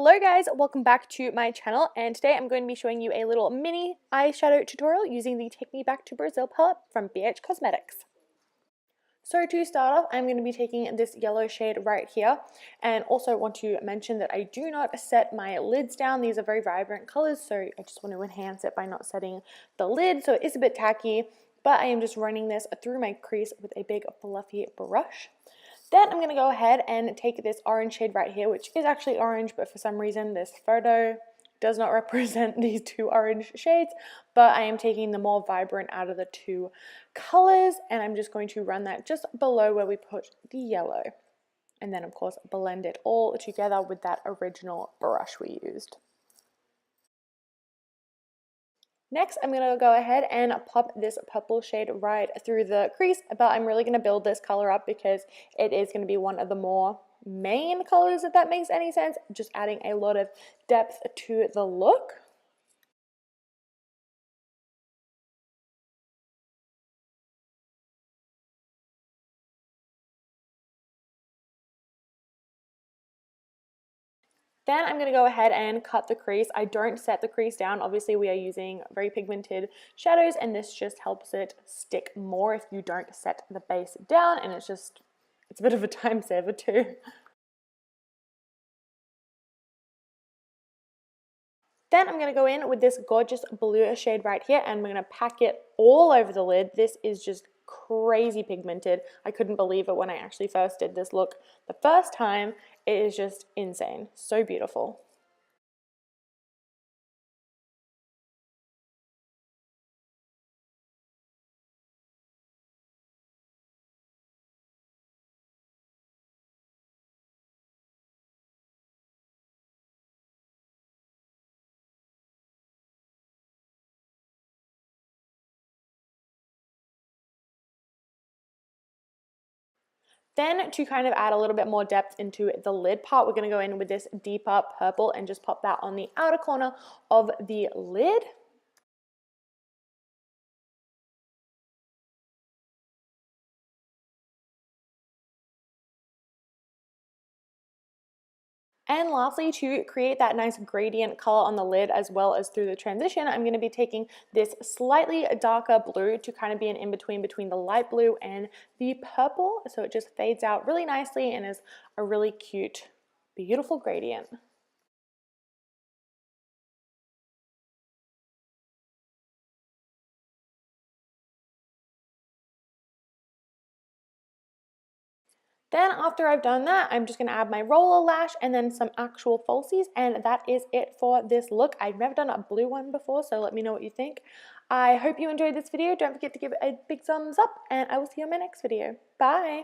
Hello guys, welcome back to my channel, and today I'm going to be showing you a little mini eyeshadow tutorial using the Take Me Back to Brazil palette from BH Cosmetics. So to start off, I'm going to be taking this yellow shade right here, and also want to mention that I do not set my lids down. These are very vibrant colors, so I just want to enhance it by not setting the lid, so it is a bit tacky, but I am just running this through my crease with a big fluffy brush. Then I'm going to go ahead and take this orange shade right here, which is actually orange, but for some reason this photo does not represent these two orange shades, but I am taking the more vibrant out of the two colors, and I'm just going to run that just below where we put the yellow. And then of course blend it all together with that original brush we used. Next, I'm going to go ahead and pop this purple shade right through the crease, but I'm really going to build this color up because it is going to be one of the more main colors, if that makes any sense, just adding a lot of depth to the look. Then I'm going to go ahead and cut the crease. I don't set the crease down. Obviously, we are using very pigmented shadows, and this just helps it stick more if you don't set the base down, and it's a bit of a time saver too. Then I'm going to go in with this gorgeous blue shade right here, and I'm going to pack it all over the lid. This is just crazy pigmented. I couldn't believe it when I actually first did this look the first time. It is just insane. So beautiful. Then to kind of add a little bit more depth into the lid part, we're going to go in with this deeper purple and just pop that on the outer corner of the lid. And lastly, to create that nice gradient color on the lid as well as through the transition, I'm going to be taking this slightly darker blue to kind of be an in-between between the light blue and the purple. So it just fades out really nicely and is a really cute, beautiful gradient. Then after I've done that, I'm just going to add my roller lash and then some actual falsies, and that is it for this look. I've never done a blue one before, so let me know what you think. I hope you enjoyed this video. Don't forget to give it a big thumbs up, and I will see you in my next video. Bye!